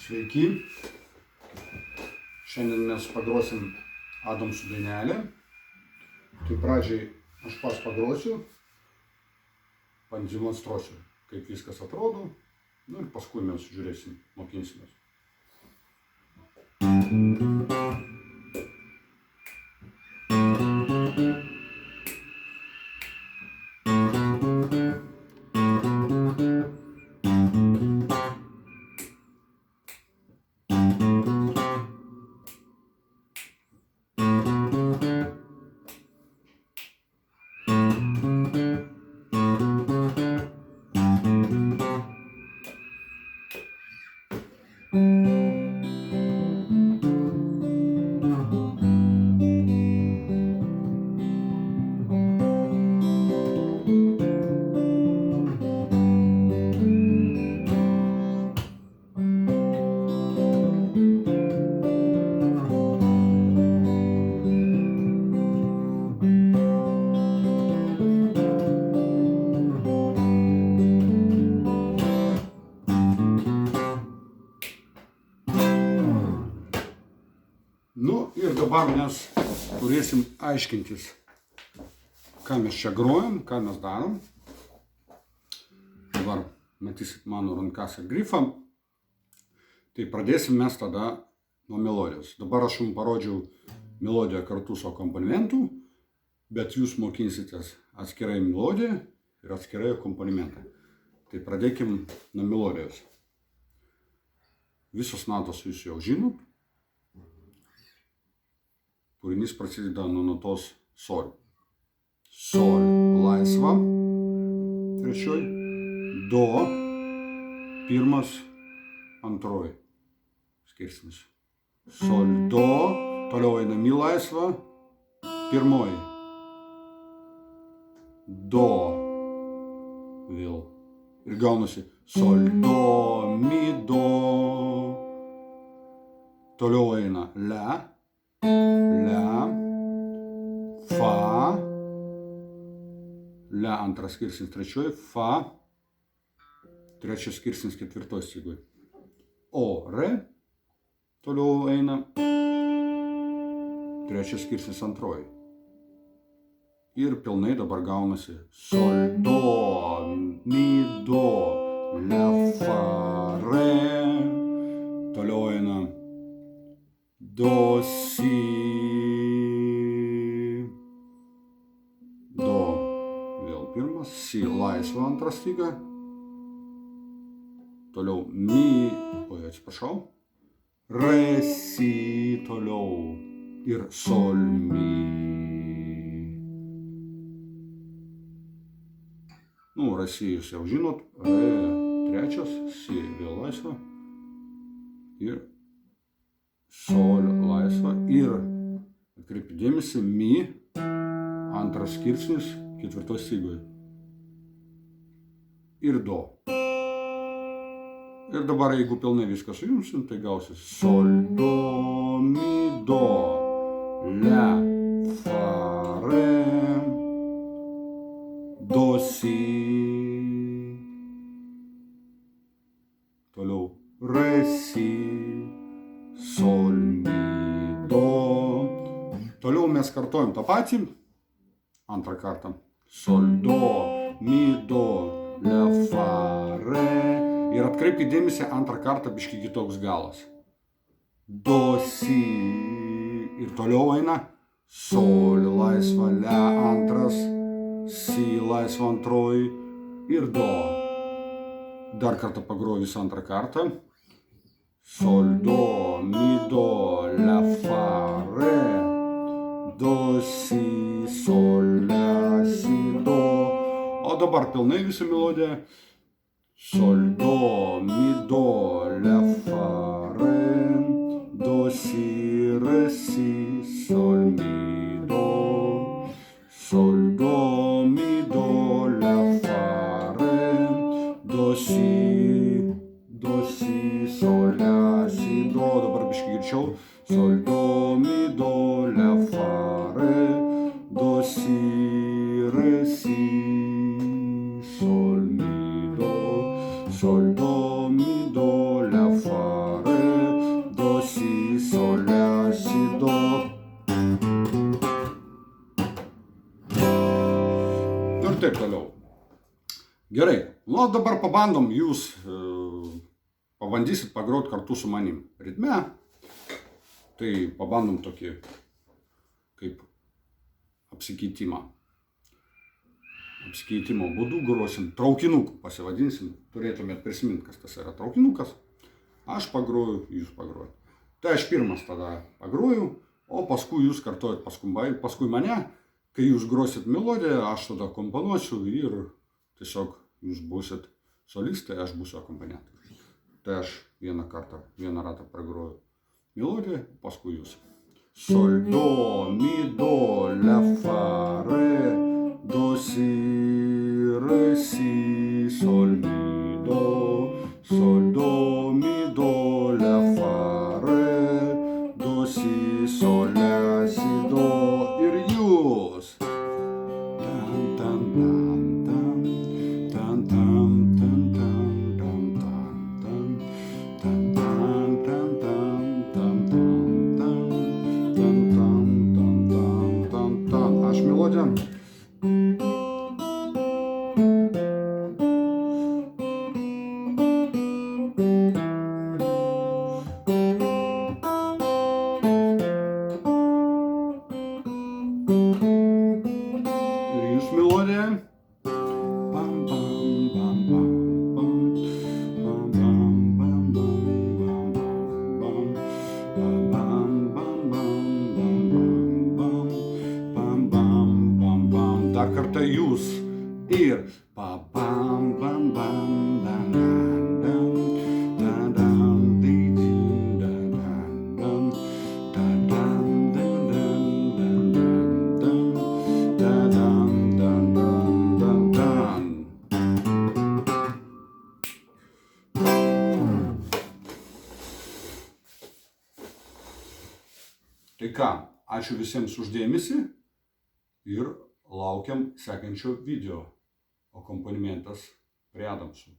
Sveiki. Šiandien mes pagrosim Adamsų dainelę. Tai pradžiai aš pats pagrosiu, pademonstruosiu, kaip viskas atrodo. Nu ir paskui mes žiūrėsim, mokinsimės. Nu ir dabar mes turėsim aiškintis, ką mes čia grojam, ką mes darom. Dabar matysit mano rankas ir grifą. Tai pradėsim mes tada nuo melodijos. Dabar aš jums parodžiau melodiją kartu su akompanimentu, bet jūs mokinsitės atskirai melodiją ir atskirai akompanimentą. Tai pradėkim nuo melodijos. Visos natos jūs jau žinot. Kūrinys prasideda nuo natos sol. Sol laisva, trečioj, do, pirmas, antroj skirsnis. Sol, do, toliau eina mi laisva, pirmoj, do, vėl. Ir gaunasi sol, do, mi, do, toliau eina la, fa, la antras skirsnis trečioj, fa, trečias skirsnis ketvirtoj stygoj. O, re, toliau eina, trečias skirsnis antroj. Ir pilnai dabar gaunasi sol, do, mi, do, la, fa, re, toliau eina do, si, do, vėl pirmas, si laisva antra styga, toliau mi, atsiprašau, re, si, toliau ir sol, mi. Nu, re, si jūs jau žinot, re trečias, si vėl laisva ir sol laisva ir atkreipkite dėmesį mi antras skirsnis ketvirtoj stygoj ir do. Ir dabar jeigu pilnai viską sujungsim, tai gausis sol, do, mi, do, la, fa, re, do, si, toliau re, si, sol, mi, do. Toliau mes kartojam tą patį. Antrą kartą. Sol, do, mi, do, la, fa, re. Ir atkreipkite dėmesį, antrą kartą biškį kitoks galas. Do, si. Ir toliau eina sol laisva, la antras, si laisva antroj ir do. Dar kartą pagroju visą antrą kartą. Sol, do, mi, do, la, fa, re, do, si, sol, la, si, do. O dabar pilnai visą melodiją. Sol, do, mi, do, la, fa, re, do, si, re, si, sol, mi, do. Sol, do, mi, do, la, fa, re, do, si, sol, la, si, do. Dabar biškį greičiau. Sol, do, mi, do, la, fa, re, do, si, re, si, sol, mi, do. Sol, do, mi, do, la, fa, re, Gerai, nu dabar pabandom, jūs pabandysit pagroti kartu su manim ritme. Tai pabandom tokį kaip apsikeitimą. Apsikeitimo būdu grosim, traukinuku pasivadinsim, turėtumėt prisiminti, kas tas yra traukinukas. Aš pagroju, jūs pagrojat. Tai aš pirmas tada pagroju, o paskui jūs kartojat paskui mane, kai jūs grosit melodiją, aš tada akompanuosiu ir tiesiog jūs būsit solistai, aš būsiu akompaniatorius. Tai aš vieną ratą pagroju melodiją, paskui jūs. Sol, do, mi, do, la, fa, re, do, si, re, si, sol, mi, do, mi, do, la, fa, re, do, si, sol, la, si, do ir jūs. Tan, tan, tan, tan, tan, tan, tan, tan, tan, tan, tan, tan, tan, tan, tan, tan. Aš melodiją. Ir jūs melodiją. Bam, bam, bam, bam, bam, bam, bam, bam, bam, bam, bam, bam, bam, bam, bam. Dar kartą jūs ir ba bam bam bam bam bam bam bam Tai ką, ačiū visiems už dėmesį ir laukiam sekančio video. Akompanimentas prie Adamsų.